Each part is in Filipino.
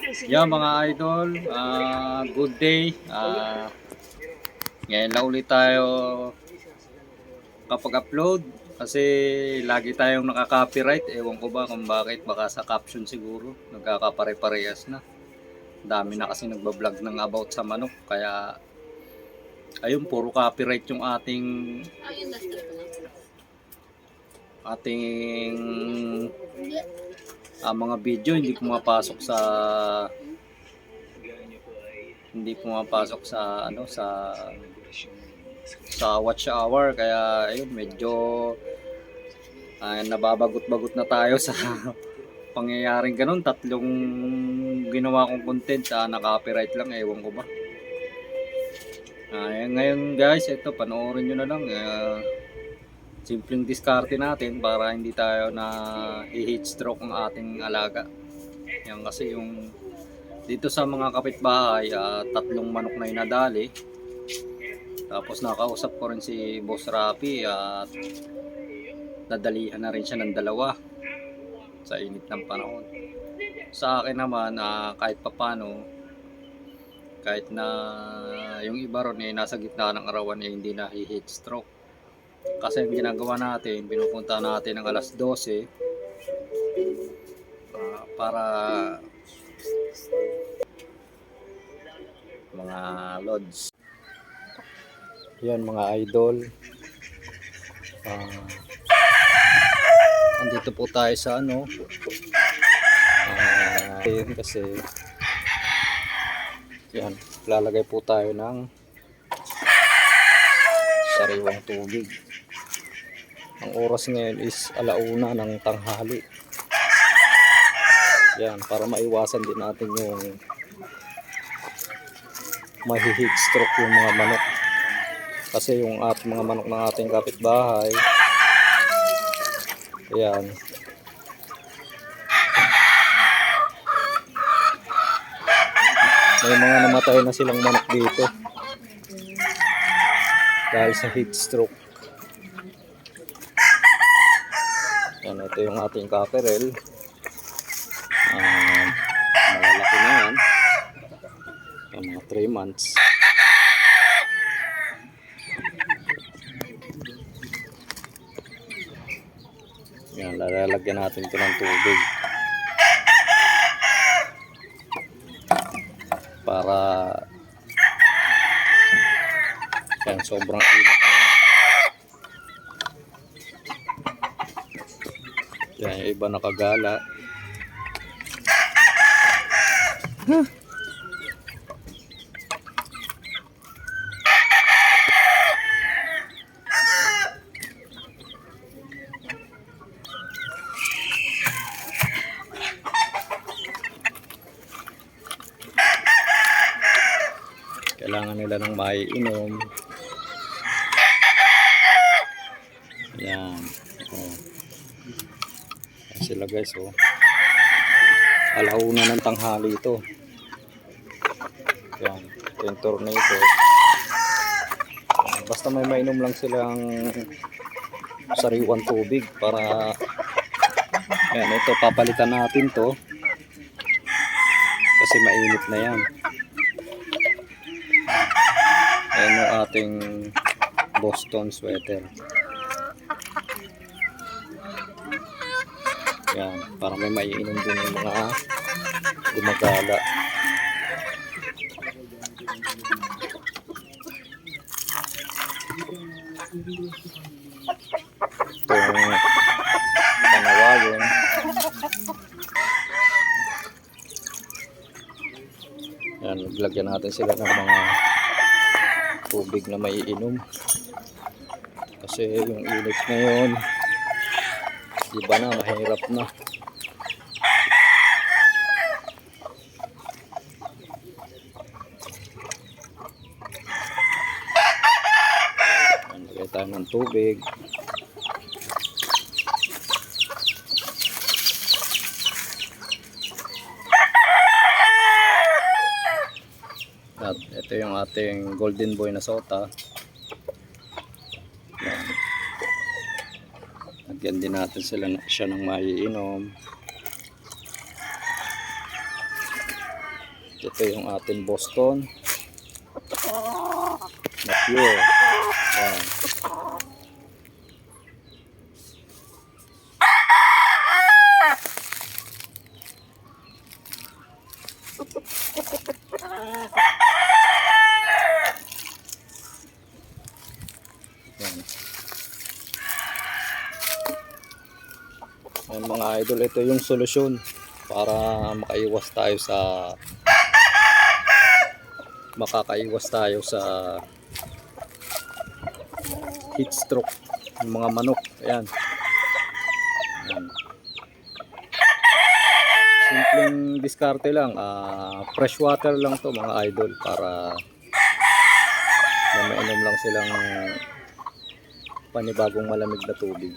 Yeah, mga idol, good day. Ngayon lang ulit tayo kapag upload kasi lagi tayong nakaka-copyright. Ewan ko ba kung bakit, baka sa caption siguro nagkakapare-parehas na. Dami na kasi nagbablog ng about sa manok, kaya ayun, puro copyright yung ating mga video. Hindi pumapasok sa sa watch hour, kaya ayun, medyo nababagot-bagot na tayo sa pangyayaring ganun. Tatlong ginawa kong content na copyright lang, ewan ko ba. Ngayon guys, ito panoorin nyo na lang. Simpleng diskarte natin para hindi tayo na heat stroke ang ating alaga. Yan kasi yung dito sa mga kapitbahay, tatlong manok na inadali. Tapos nakausap ko rin si Boss Rapi at nadalihan na rin siya ng dalawa sa init ng panahon. Sa akin naman, kahit papano, kahit na yung iba ron nasa gitna ng arawan hindi na heat stroke. Kasi ang ginagawa natin, pinupunta natin ng alas 12 para mga lods. Yan mga idol, andito po tayo sa kasi yan, lalagay po tayo ng sariwang tubig. Ang oras ngayon is 1:00 ng tanghali. Yan, para maiwasan din natin yung mahi-heat stroke yung mga manok. Kasi yung mga manok ng ating kapitbahay, yan, may mga namatay na silang manok dito dahil sa heat stroke. Yan, ito yung ating cockerel. Malalaki na yan. Yan, mga 3 months. Yan, lalagyan natin ito ng tubig para yan, sobrang init na yan. Yung iba nakagala. Kailangan nila ng maiinom. Yan. Yan sila guys, 1:00 ng tanghali ito. Yan, yung tornado. Basta may mainom lang silang sariwang tubig para yan, ito papalitan natin to kasi mainit na yan. Ayan yung ating Boston sweater. Yan, para may maiinom din yung mga gumagala. Itong panawagon. Yan, maglagyan natin sila ng mga tubig na maiinom kasi yung init ngayon, iba na, mahirap na. Lagay tayo ng tubig. At ito yung ating golden boy na sota. Lagyan din natin siya ng maiinom. ito yung ating Boston na pure. Yan. Yan. Yan mga idol, ito yung solusyon para makaiwas tayo sa heat stroke ng mga manok. Ayan. Ayan. Simpleng diskarte lang, fresh water lang to mga idol, para na mainom lang silang panibagong malamig na tubig.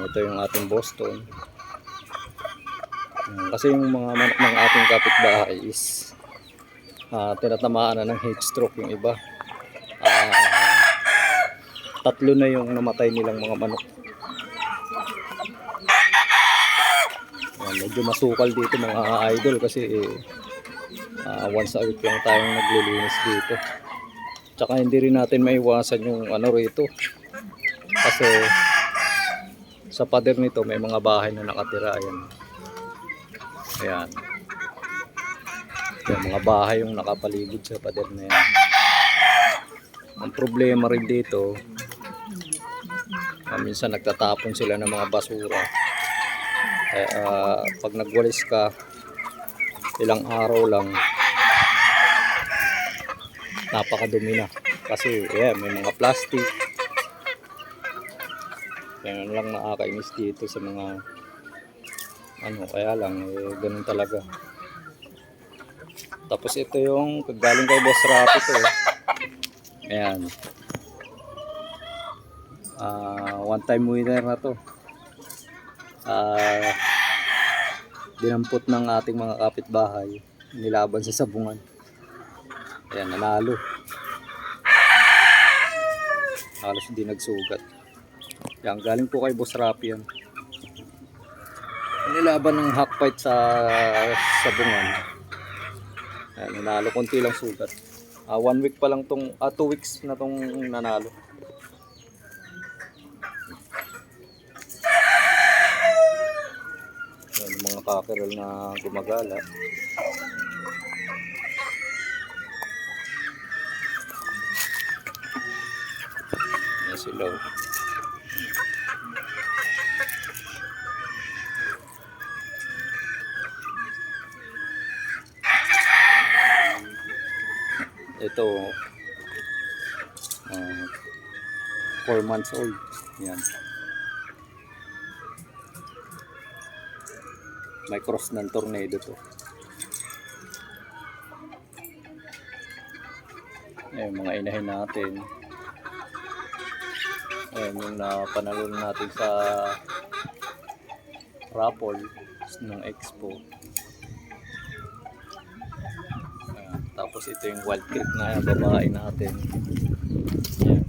Ito yung ating Boston. Kasi yung mga manok ng ating kapitbahay is tinatamaan na ng heat stroke yung iba. 3 na yung namatay nilang mga manok. Medyo masukal dito mga idol kasi once a week lang tayong naglilinis dito. Tsaka hindi rin natin maiwasan yung ano rito, kasi sa pader nito may mga bahay na nakatira. Ayan. Ayan. Yung mga bahay yung nakapaligid sa pader na yan. Ang problema rin dito, minsan nagtatapon sila ng mga basura. Kaya pag nagwalis ka, ilang araw lang, napakadumi na. Kasi may mga plastic. Yan lang nakakainis dito sa mga kaya lang ganun talaga. Tapos ito yung galing kay Boss Rapi to. Ayan. One time winner na to. Dinampot ng ating mga kapitbahay, nilaban sa sabungan. Ayan, nanalo. Halos hindi nagsugat. Yan, galing po kay Boss Rapi yan. Nilaban ng hakfight sa sabungan. Ayan, nanalo, konti lang sugat. 1 week pa lang tong 2 weeks na tong nanalo. Yan, mga cockerel na gumagala. Yan sila. Ito 4 months old. Yan. May cross ng tornado to. Ayan, mga inahin natin. Ayan, yung napanalo natin sa raffle ng expo. Ayan, tapos ito yung wild creek na babae natin. Ayan.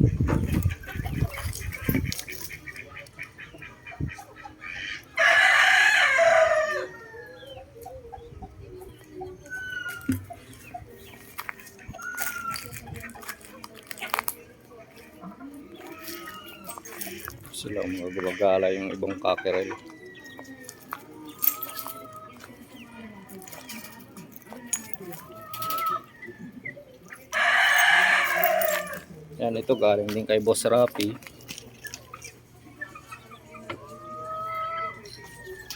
Sila mga gumagala yung ibang cockerel. Yan, ito galing din kay Boss Rapi.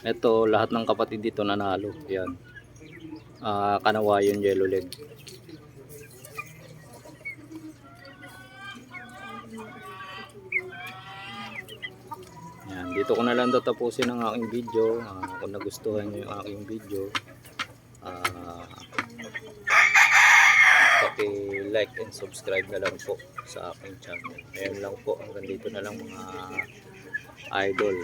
Ito, lahat ng kapatid dito nanalo. Yan. Kanawayon yellow leg. Yan, dito ko na lang tatapusin ang aking video. Kung nagustuhan nyo yung aking video, paki-like and subscribe na lang po sa aking channel. Ayan lang po, hanggang dito na lang mga idol.